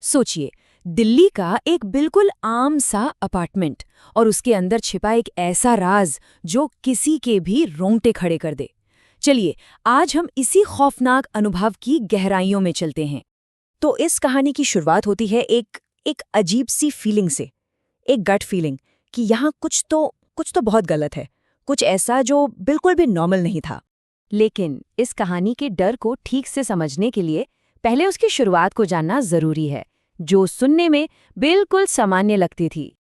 सोचिए, दिल्ली का एक बिल्कुल आम सा अपार्टमेंट और उसके अंदर छिपा एक ऐसा राज जो किसी के भी रोंगटे खड़े कर दे। चलिए, आज हम इसी खौफनाक अनुभव की गहराइयों में चलते हैं। तो इस कहानी की शुरुआत होती है एक एक अजीब सी फीलिंग से, एक गट फीलिंग कि यहाँ कुछ तो बहुत गलत है, कुछ ऐसा जो बिल्कुल भी नॉर्मल नहीं था। लेकिन इस कहानी के डर को ठीक से समझने के लिए पहले उसकी शुरुआत को जानना जरूरी है, जो सुनने में बिल्कुल सामान्य लगती थी।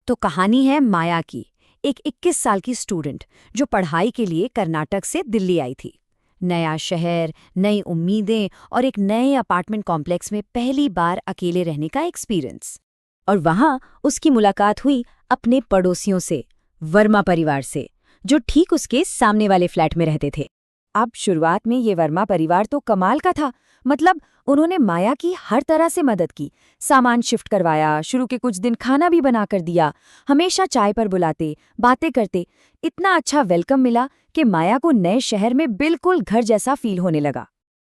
तो कहानी है माया की, एक 21 साल की स्टूडेंट जो पढ़ाई के लिए कर्नाटक से दिल्ली आई थी। नया शहर, नई उम्मीदें और एक नए अपार्टमेंट कॉम्प्लेक्स में पहली बार अकेले रहने का एक्सपीरियंस। और वहाँ उसकी मुलाकात हुई अपने पड़ोसियों से, वर्मा परिवार से, जो ठीक उसके सामने वाले फ्लैट में रहते थे। अब शुरुआत में ये वर्मा परिवार तो कमाल का था। मतलब उन्होंने माया की हर तरह से मदद की, सामान शिफ्ट करवाया, शुरू के कुछ दिन खाना भी बना कर दिया, हमेशा चाय पर बुलाते, बातें करते। इतना अच्छा वेलकम मिला कि माया को नए शहर में बिल्कुल घर जैसा फील होने लगा।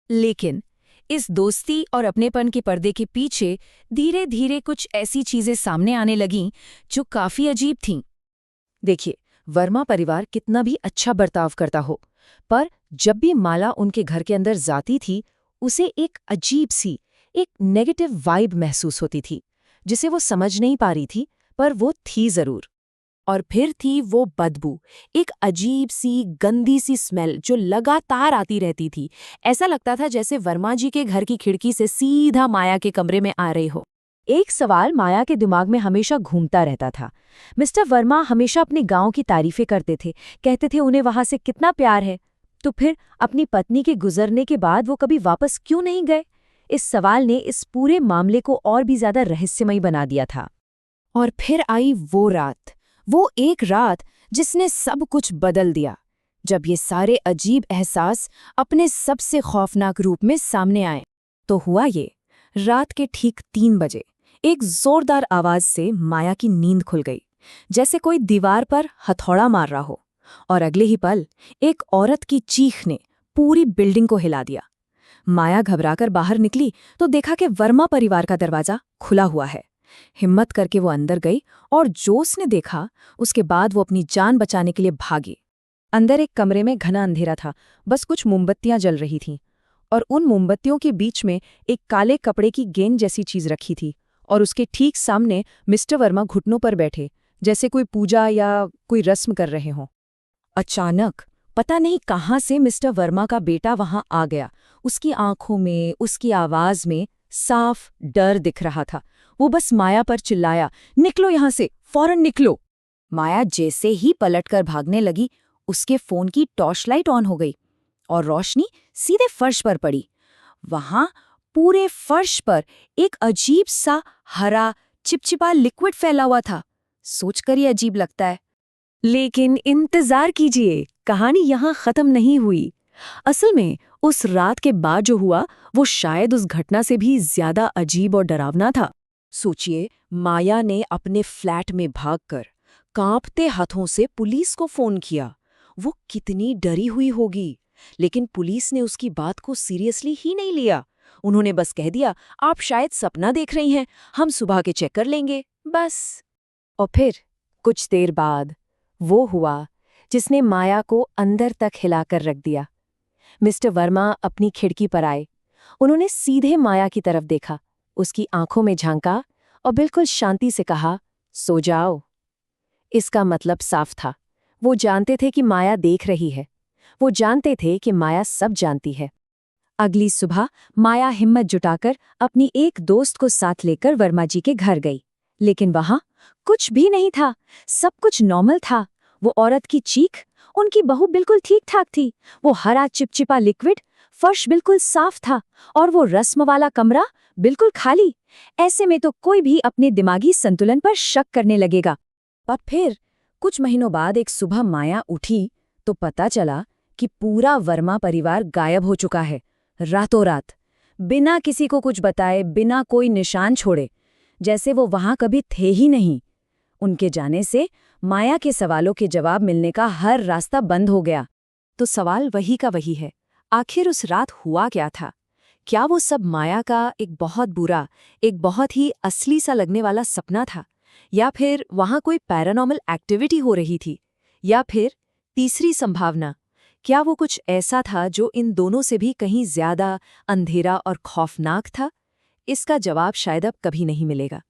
लेकिन इस दोस्ती और अपनेपन के पर्दे के पीछे धीरे धीरे कुछ ऐसी चीजें सामने आने लगीं जो काफी अजीब थीं। देखिए, वर्मा परिवार कितना भी अच्छा बर्ताव करता हो, पर जब भी माला उनके घर के अंदर जाती थी, उसे एक अजीब सी, एक नेगेटिव वाइब महसूस होती थी, जिसे वो समझ नहीं पा रही थी, पर वो थी जरूर। और फिर थी वो बदबू, एक अजीब सी गंदी सी स्मेल जो लगातार आती रहती थी। ऐसा लगता था जैसे वर्मा जी के घर की खिड़की से सीधा माया के कमरे में आ रही हो। एक सवाल माया के दिमाग में हमेशा घूमता रहता था। मिस्टर वर्मा हमेशा अपने गांव की तारीफें करते थे, कहते थे उन्हें वहां से कितना प्यार है। तो फिर अपनी पत्नी के गुजरने के बाद वो कभी वापस क्यों नहीं गए? इस सवाल ने इस पूरे मामले को और भी ज्यादा रहस्यमयी बना दिया था। और फिर आई वो रात, वो एक रात जिसने सब कुछ बदल दिया, जब ये सारे अजीब एहसास अपने सबसे खौफनाक रूप में सामने आए। तो हुआ ये, रात के ठीक 3 बजे एक जोरदार आवाज से माया की नींद खुल गई, जैसे कोई दीवार पर हथौड़ा मार रहा हो। और अगले ही पल एक औरत की चीख ने पूरी बिल्डिंग को हिला दिया। माया घबराकर बाहर निकली तो देखा कि वर्मा परिवार का दरवाजा खुला हुआ है। हिम्मत करके वो अंदर गई और जो उसने देखा, उसके बाद वो अपनी जान बचाने के लिए भागी। अंदर एक कमरे में घना अंधेरा था, बस कुछ मोमबत्तियां जल रही थीं, और उन मोमबत्तियों के बीच में एक काले कपड़े की गेंद जैसी चीज रखी थी, और उसके ठीक सामने मिस्टर वर्मा घुटनों पर बैठे, जैसे कोई पूजा या कोई रस्म कर रहे हों। अचानक पता नहीं कहाँ से मिस्टर वर्मा का बेटा वहां आ गया। उसकी आंखों में, उसकी आवाज में साफ डर दिख रहा था। वो बस माया पर चिल्लाया, निकलो यहां से, फौरन निकलो। माया जैसे ही पलटकर भागने लगी, उसके फोन की टॉर्च लाइट ऑन हो गई और रोशनी सीधे फर्श पर पड़ी। वहां पूरे फर्श पर एक अजीब सा हरा चिपचिपा लिक्विड फैला हुआ था। सोचकर ही अजीब लगता है। लेकिन इंतजार कीजिए, कहानी यहाँ खत्म नहीं हुई। असल में उस रात के बाद जो हुआ, वो शायद उस घटना से भी ज्यादा अजीब और डरावना था। सोचिए, माया ने अपने फ्लैट में भागकर कांपते हाथों से पुलिस को फोन किया। वो कितनी डरी हुई होगी, लेकिन पुलिस ने उसकी बात को सीरियसली ही नहीं लिया। उन्होंने बस कह दिया, आप शायद सपना देख रही हैं, हम सुबह के चेक कर लेंगे, बस। और फिर कुछ देर बाद वो हुआ जिसने माया को अंदर तक हिलाकर रख दिया। मिस्टर वर्मा अपनी खिड़की पर आए। उन्होंने सीधे माया की तरफ देखा, उसकी आंखों में झांका और बिल्कुल शांति से कहा, सो जाओ। इसका मतलब साफ था, वो जानते थे कि माया देख रही है। वो जानते थे कि माया सब जानती है। अगली सुबह माया हिम्मत जुटाकर अपनी एक दोस्त को साथ लेकर वर्मा जी के घर गई। लेकिन वहां कुछ भी नहीं था, सब कुछ नॉर्मल था। वो औरत की चीख, उनकी बहू बिल्कुल ठीक ठाक थी, वो हरा चिपचिपा लिक्विड, फर्श बिल्कुल साफ था, और वो रस्म वाला कमरा बिल्कुल खाली। ऐसे में तो कोई भी अपने दिमागी संतुलन पर शक करने लगेगा। पर फिर कुछ महीनों बाद एक सुबह माया उठी तो पता चला कि पूरा वर्मा परिवार गायब हो चुका है, रातों रात, बिना किसी को कुछ बताए, बिना कोई निशान छोड़े, जैसे वो वहां कभी थे ही नहीं। उनके जाने से माया के सवालों के जवाब मिलने का हर रास्ता बंद हो गया। तो सवाल वही का वही है, आखिर उस रात हुआ क्या था? क्या वो सब माया का एक बहुत बुरा, एक बहुत ही असली सा लगने वाला सपना था? या फिर वहाँ कोई पैरानॉर्मल एक्टिविटी हो रही थी? या फिर तीसरी संभावना, क्या वो कुछ ऐसा था जो इन दोनों से भी कहीं ज्यादा अंधेरा और खौफनाक था? इसका जवाब शायद अब कभी नहीं मिलेगा।